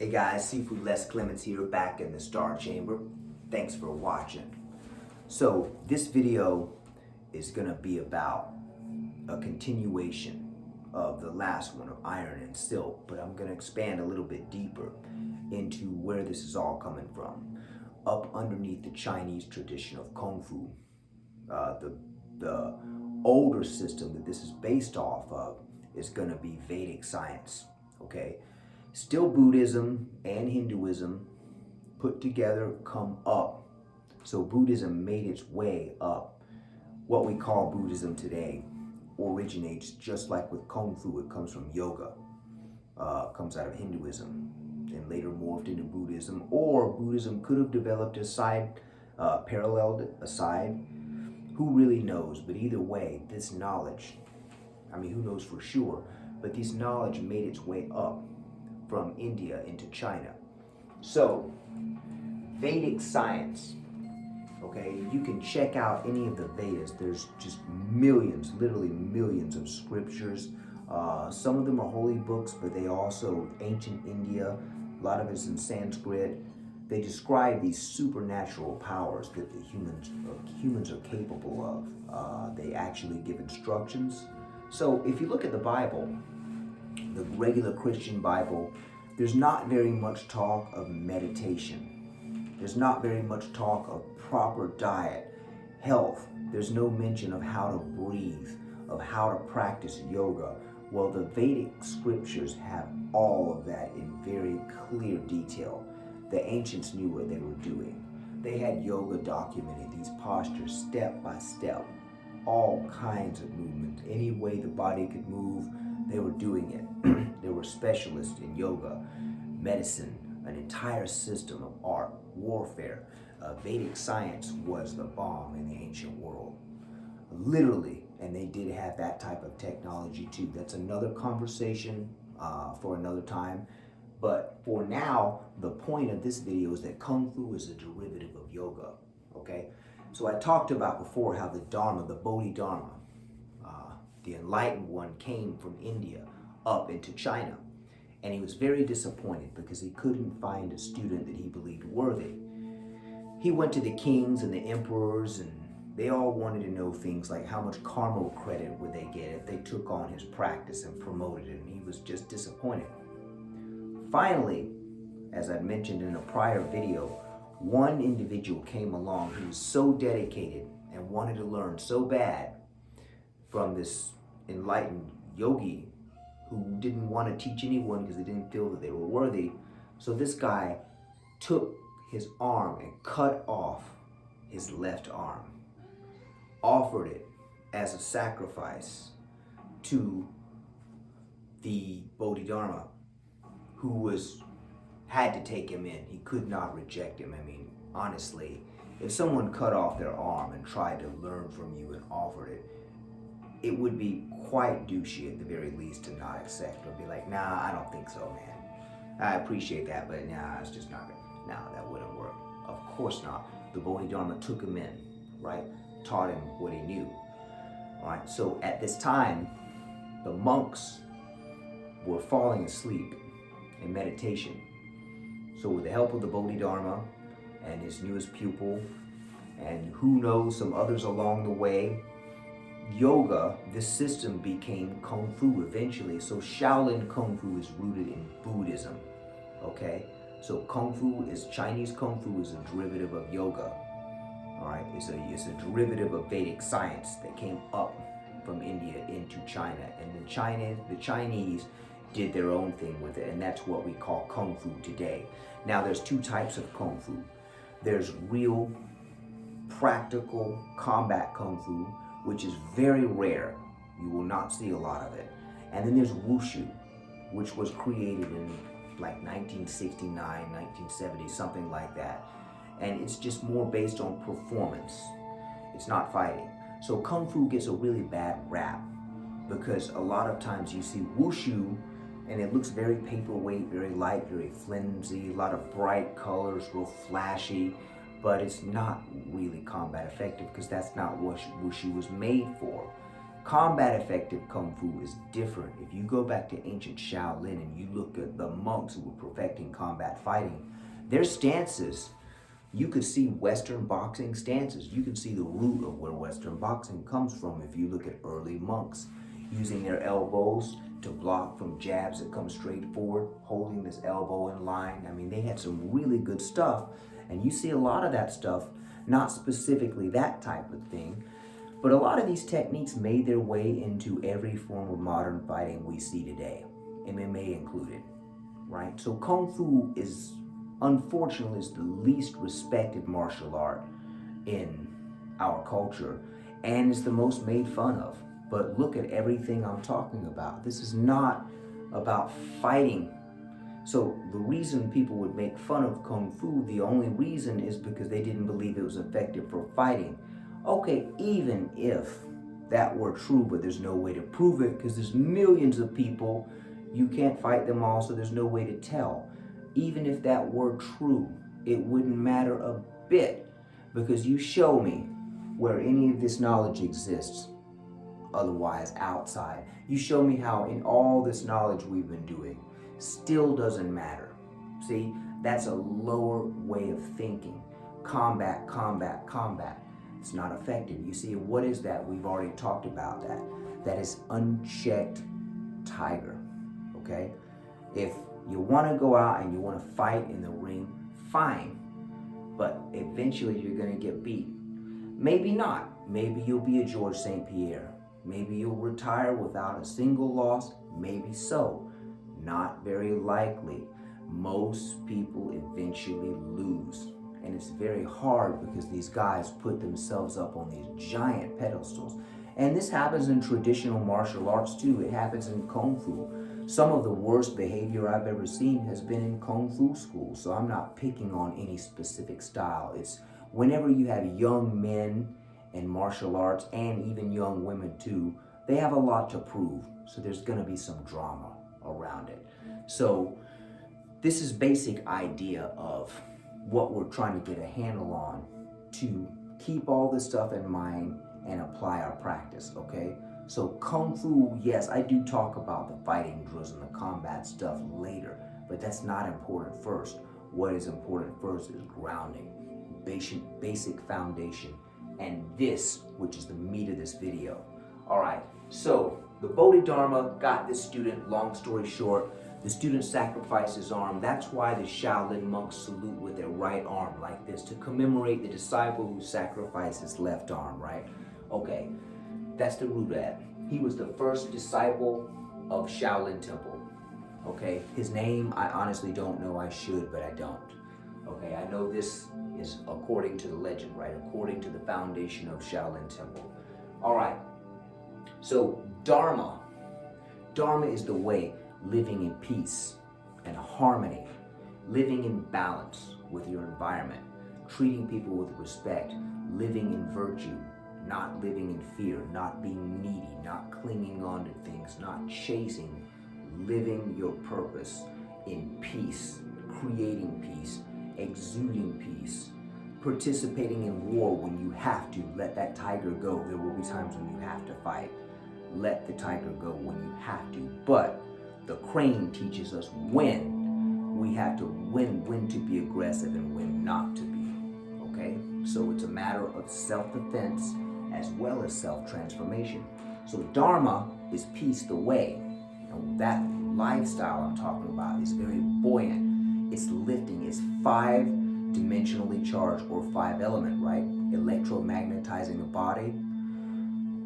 Hey guys, Seafood Les Clements here, back in the Star Chamber. Thanks for watching. So this video is gonna be about a continuation of the last one of Iron and Silk, but I'm gonna expand a little bit deeper into where this is all coming from. Up underneath the Chinese tradition of Kung Fu, the older system that this is based off of is gonna be Vedic science, okay? Still Buddhism and Hinduism put together come up. So Buddhism made its way up. What we call Buddhism today originates just like with Kung Fu. It comes from yoga, comes out of Hinduism, and later morphed into Buddhism. Or Buddhism could have developed paralleled aside. Who really knows? But either way, this knowledge, who knows for sure, but this knowledge made its way up from India into China. So, Vedic science, okay, you can check out any of the Vedas. There's just millions, literally millions of scriptures. Some of them are holy books, but they also, ancient India, a lot of it's in Sanskrit. They describe these supernatural powers that the humans are capable of. They actually give instructions. So if you look at the Bible, the regular Christian Bible, there's not very much talk of meditation. There's not very much talk of proper diet, health. There's no mention of how to breathe, of how to practice yoga. Well, the Vedic scriptures have all of that in very clear detail. The ancients knew what they were doing. They had yoga documented, these postures step by step, all kinds of movements. Any way the body could move, they were doing it. There were specialists in yoga, medicine, an entire system of art, warfare. Vedic science was the bomb in the ancient world. Literally, and they did have that type of technology too. That's another conversation for another time. But for now, the point of this video is that Kung Fu is a derivative of yoga, okay? So I talked about before how the Dharma, the Bodhidharma, the enlightened one came from India up into China. And he was very disappointed because he couldn't find a student that he believed worthy. He went to the kings and the emperors, and they all wanted to know things like how much karma credit would they get if they took on his practice and promoted it, and he was just disappointed. Finally, as I mentioned in a prior video, one individual came along who was so dedicated and wanted to learn so bad from this enlightened yogi who didn't want to teach anyone because they didn't feel that they were worthy. So this guy took his arm and cut off his left arm, offered it as a sacrifice to the Bodhidharma, who had to take him in. He could not reject him. Honestly, if someone cut off their arm and tried to learn from you and offered it, it would be quite douchey at the very least to not accept or be like, nah, I don't think so, man. I appreciate that, but nah, it's just not good. Nah, that wouldn't work. Of course not. The Bodhidharma took him in, right? Taught him what he knew. All right, so at this time, the monks were falling asleep in meditation. So with the help of the Bodhidharma and his newest pupil, and who knows, some others along the way, yoga, this system became Kung Fu eventually. So Shaolin Kung Fu is rooted in Buddhism, okay? So Kung Fu is, Chinese Kung Fu is a derivative of yoga, all right? It's a derivative of Vedic science that came up from India into China. And the Chinese did their own thing with it, and that's what we call Kung Fu today. Now there's two types of Kung Fu. There's real, practical combat Kung Fu, which is very rare. You will not see a lot of it. And then there's Wushu, which was created in like 1969, 1970, something like that. And it's just more based on performance. It's not fighting. So Kung Fu gets a really bad rap because a lot of times you see Wushu and it looks very paperweight, very light, very flimsy, a lot of bright colors, real flashy, but it's not really combat effective because that's not what Wushu was made for. Combat effective Kung Fu is different. If you go back to ancient Shaolin and you look at the monks who were perfecting combat fighting, their stances, you could see Western boxing stances. You can see the root of where Western boxing comes from if you look at early monks using their elbows to block from jabs that come straight forward, holding this elbow in line. I mean, they had some really good stuff. And you see a lot of that stuff, not specifically that type of thing, but a lot of these techniques made their way into every form of modern fighting we see today, MMA included, right? So Kung Fu is, unfortunately, is the least respected martial art in our culture and is the most made fun of. But look at everything I'm talking about. This is not about fighting. So the reason people would make fun of Kung Fu, the only reason is because they didn't believe it was effective for fighting. Okay, even if that were true, but there's no way to prove it because there's millions of people, you can't fight them all, so there's no way to tell. Even if that were true, it wouldn't matter a bit because you show me where any of this knowledge exists, otherwise outside. You show me how in all this knowledge we've been doing, still doesn't matter. See, that's a lower way of thinking. Combat, combat, combat. It's not effective. You see, what is that? We've already talked about that. That is unchecked tiger, okay? If you want to go out and you want to fight in the ring, fine. But eventually you're going to get beat. Maybe not. Maybe you'll be a George St. Pierre. Maybe you'll retire without a single loss. Maybe so. Not very likely. Most people eventually lose. And it's very hard because these guys put themselves up on these giant pedestals. And this happens in traditional martial arts too. It happens in Kung Fu. Some of the worst behavior I've ever seen has been in Kung Fu school. So I'm not picking on any specific style. It's whenever you have young men in martial arts and even young women too, they have a lot to prove. So there's gonna be some drama around it. So this is basic idea of what we're trying to get a handle on to keep all this stuff in mind and apply our practice, okay? So Kung Fu, yes, I do talk about the fighting drills and the combat stuff later, but that's not important first. What is important first is grounding, basic foundation, and this, which is the meat of this video. All right, so the Bodhidharma got this student, long story short, the student sacrificed his arm. That's why the Shaolin monks salute with their right arm like this, to commemorate the disciple who sacrificed his left arm, right? Okay, that's the root of that. He was the first disciple of Shaolin Temple, okay? His name, I honestly don't know. I should, but I don't. Okay, I know this is according to the legend, right? According to the foundation of Shaolin Temple. All right, so Dharma. Dharma is the way, living in peace and harmony, living in balance with your environment, treating people with respect, living in virtue, not living in fear, not being needy, not clinging on to things, not chasing, living your purpose in peace, creating peace, exuding peace, participating in war when you have to. Let that tiger go. There will be times when you have to fight. Let the tiger go when you have to. But the crane teaches us when we have to, when to be aggressive and when not to be, okay? So it's a matter of self-defense as well as self-transformation. So Dharma is peace the way. And that lifestyle I'm talking about is very buoyant. It's lifting. It's 5-dimensionally charged, or 5-element, right? Electromagnetizing the body,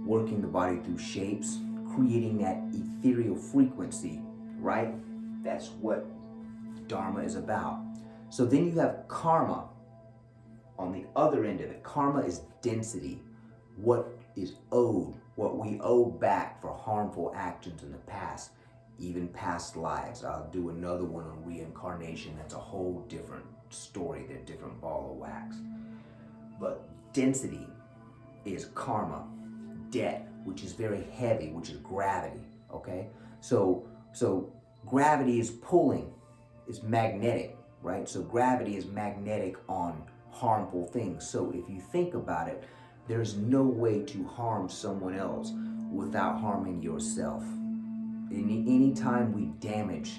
working the body through shapes, creating that ethereal frequency, right? That's what Dharma is about. So then you have karma on the other end of it. Karma is density, what is owed, what we owe back for harmful actions in the past, even past lives. I'll do another one on reincarnation. That's a whole different story. They're different ball of wax. But density is karma. Debt, which is very heavy, which is gravity, okay? So gravity is pulling, it's magnetic, right? So gravity is magnetic on harmful things. So if you think about it, there's no way to harm someone else without harming yourself. Anytime we damage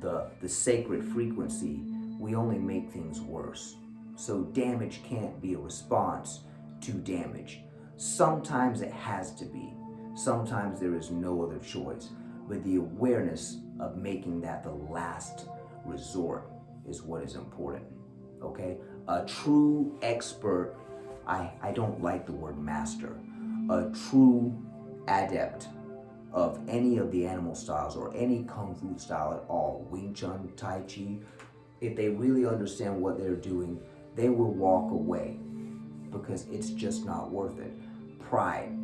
the sacred frequency, we only make things worse. So damage can't be a response to damage. Sometimes it has to be. Sometimes there is no other choice. But the awareness of making that the last resort is what is important. Okay? A true expert, I don't like the word master, a true adept of any of the animal styles or any kung fu style at all, Wing Chun, Tai Chi, if they really understand what they're doing, they will walk away because it's just not worth it. Pride.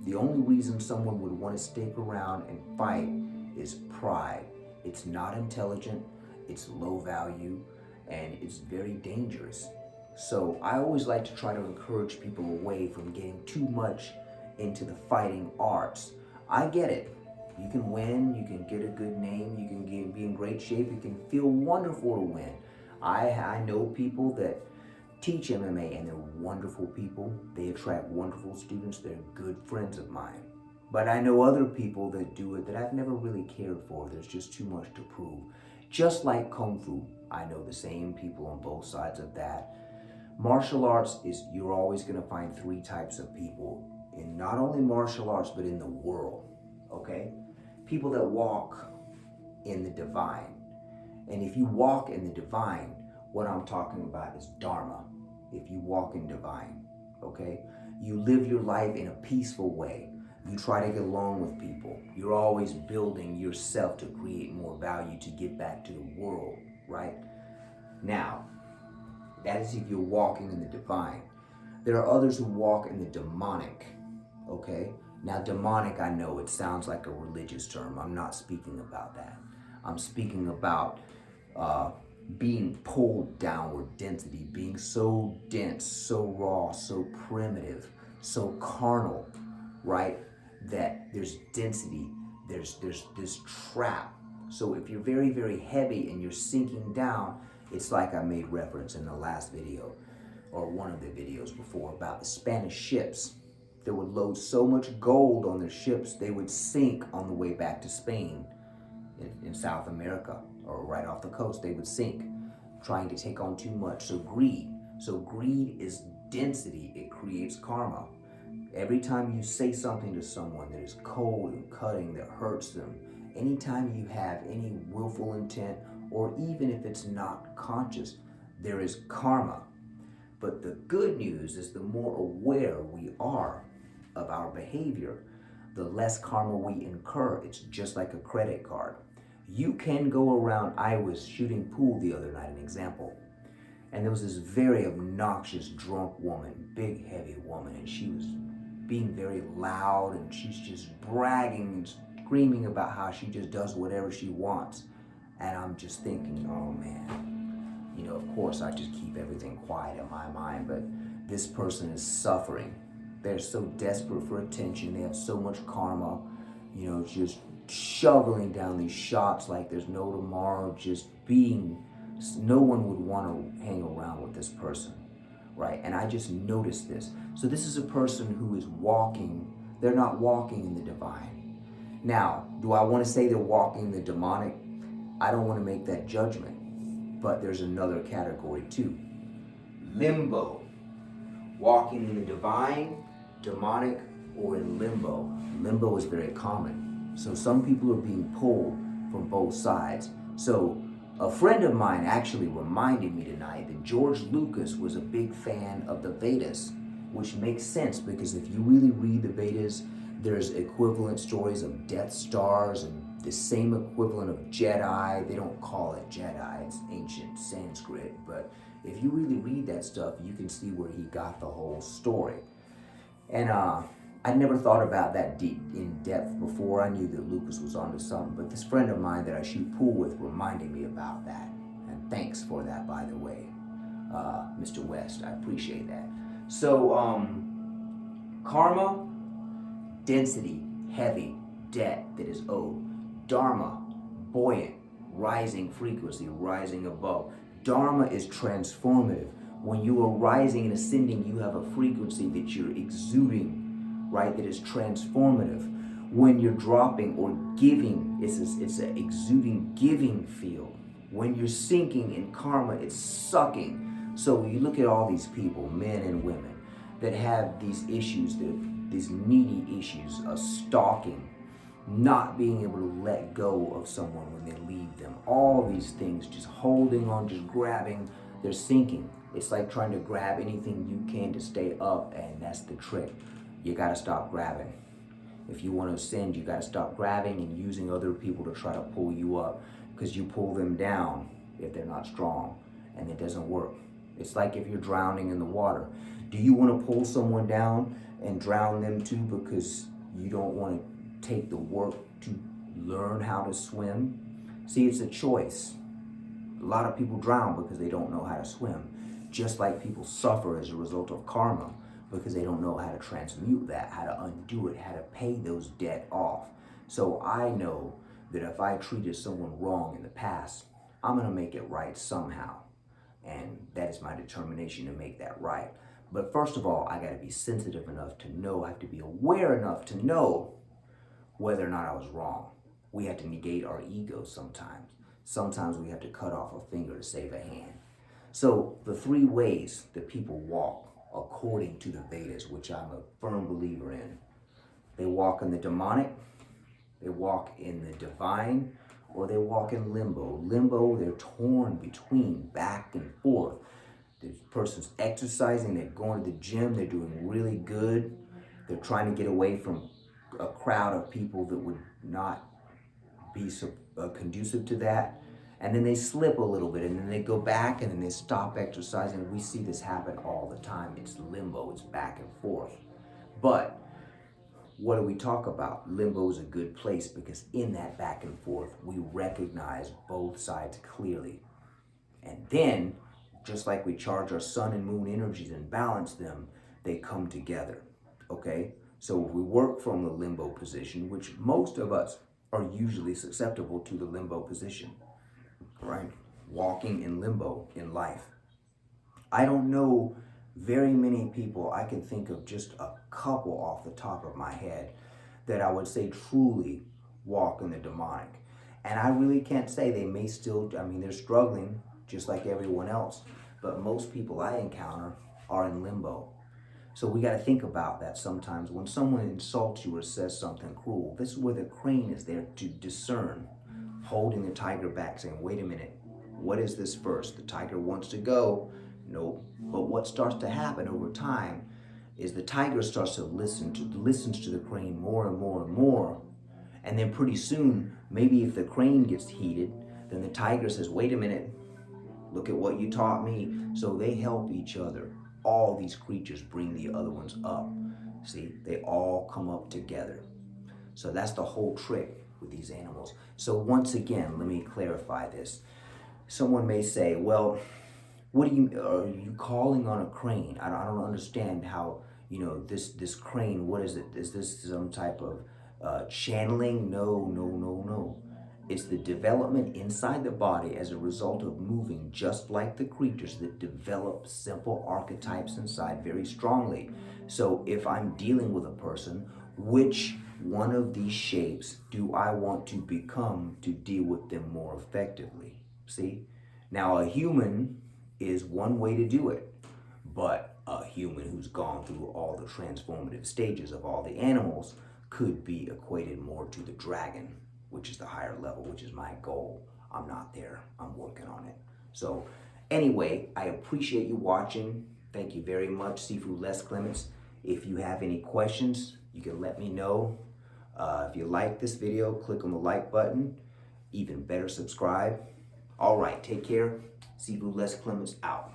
The only reason someone would want to stick around and fight is pride. It's not intelligent, it's low value, and it's very dangerous. So I always like to try to encourage people away from getting too much into the fighting arts. I get it. You can win, you can get a good name, you can be in great shape, you can feel wonderful to win. I know people that teach MMA and they're wonderful people. They attract wonderful students. They're good friends of mine. But I know other people that do it that I've never really cared for. There's just too much to prove. Just like Kung Fu, I know the same people on both sides of that. Martial arts is, you're always going to find three types of people in not only martial arts, but in the world, okay? People that walk in the divine. And if you walk in the divine, what I'm talking about is Dharma. If you walk in divine, okay? You live your life in a peaceful way. You try to get along with people. You're always building yourself to create more value to give back to the world, right? Now, that is if you're walking in the divine. There are others who walk in the demonic, okay? Now, demonic, I know it sounds like a religious term. I'm not speaking about that. I'm speaking about being pulled downward, density, being so dense, so raw, so primitive, so carnal, right? That there's density, there's this trap. So if you're very, very heavy and you're sinking down, it's like I made reference in the last video, or one of the videos before, about the Spanish ships. They would load so much gold on their ships, they would sink on the way back to Spain in South America, or right off the coast, they would sink, trying to take on too much. So greed is density, it creates karma. Every time you say something to someone that is cold and cutting, that hurts them, anytime you have any willful intent, or even if it's not conscious, there is karma. But the good news is the more aware we are of our behavior, the less karma we incur. It's just like a credit card. You can go around, I was shooting pool the other night, an example, and there was this very obnoxious drunk woman, big heavy woman, and she was being very loud, and she's just bragging and screaming about how she just does whatever she wants. And I'm just thinking, oh man, you know, of course I just keep everything quiet in my mind, but this person is suffering. They're so desperate for attention, they have so much karma, you know, just shoveling down these shots like there's no tomorrow, just being, no one would want to hang around with this person, right? And I just noticed this. So this is a person who is walking, they're not walking in the divine. Now, do I want to say they're walking the demonic? I don't want to make that judgment, but there's another category too. Limbo, walking in the divine, demonic, or in limbo. Limbo is very common. So some people are being pulled from both sides. So a friend of mine actually reminded me tonight that George Lucas was a big fan of the Vedas, which makes sense because if you really read the Vedas, there's equivalent stories of Death Stars and the same equivalent of Jedi. They don't call it Jedi, it's ancient Sanskrit, but if you really read that stuff, you can see where he got the whole story. And I'd never thought about that deep in depth before. I knew that Lucas was onto something, but this friend of mine that I shoot pool with reminded me about that. And thanks for that, by the way, Mr. West. I appreciate that. So, karma, density, heavy, debt that is owed. Dharma, buoyant, rising frequency, rising above. Dharma is transformative. When you are rising and ascending, you have a frequency that you're exuding, right, that is transformative. When you're dropping or giving, it's an exuding giving field. When you're sinking in karma, it's sucking. So you look at all these people, men and women, that have these issues, these needy issues of stalking, not being able to let go of someone when they leave them. All these things, just holding on, just grabbing, they're sinking. It's like trying to grab anything you can to stay up, and that's the trick. You gotta stop grabbing. If you want to ascend, you got to stop grabbing and using other people to try to pull you up, because you pull them down if they're not strong, and it doesn't work. It's like if you're drowning in the water. Do you want to pull someone down and drown them too because you don't want to take the work to learn how to swim? See, it's a choice. A lot of people drown because they don't know how to swim, just like people suffer as a result of karma, because they don't know how to transmute that, how to undo it, how to pay those debt off. So I know that if I treated someone wrong in the past, I'm gonna make it right somehow. And that is my determination to make that right. But first of all, I gotta be sensitive enough to know, I have to be aware enough to know whether or not I was wrong. We have to negate our ego sometimes. Sometimes we have to cut off a finger to save a hand. So the three ways that people walk according to the Vedas, which I'm a firm believer in. They walk in the demonic, they walk in the divine, or they walk in limbo. Limbo, they're torn between, back and forth. The person's exercising, they're going to the gym, they're doing really good. They're trying to get away from a crowd of people that would not be conducive to that. And then they slip a little bit, and then they go back, and then they stop exercising. We see this happen all the time. It's limbo, it's back and forth. But what do we talk about? Limbo is a good place because in that back and forth, we recognize both sides clearly. And then, just like we charge our sun and moon energies and balance them, they come together, okay? So if we work from the limbo position, which most of us are usually susceptible to the limbo position, right? Walking in limbo in life. I don't know very many people. I can think of just a couple off the top of my head that I would say truly walk in the demonic. And I really can't say, they may still, they're struggling just like everyone else. But most people I encounter are in limbo. So we got to think about that sometimes. When someone insults you or says something cruel, this is where the crane is there to discern, holding the tiger back, saying, wait a minute, what is this first? The tiger wants to go. Nope. But what starts to happen over time is the tiger starts to listens to the crane more and more and more. And then pretty soon, maybe if the crane gets heated, then the tiger says, wait a minute, look at what you taught me. So they help each other. All these creatures bring the other ones up. See, they all come up together. So that's the whole trick with these animals. So once again, let me clarify this. Someone may say, well, are you calling on a crane? I don't understand how, this crane, what is it? Is this some type of channeling? No. It's the development inside the body as a result of moving just like the creatures that develop simple archetypes inside very strongly. So if I'm dealing with a person, which one of these shapes do I want to become to deal with them more effectively? See? Now a human is one way to do it, but a human who's gone through all the transformative stages of all the animals could be equated more to the dragon, which is the higher level, which is my goal. I'm not there. I'm working on it. So anyway, I appreciate you watching. Thank you very much, Sifu Les Clements. If you have any questions, you can let me know. If you like this video, click on the like button. Even better, subscribe. All right, take care. Sifu Les Clements out.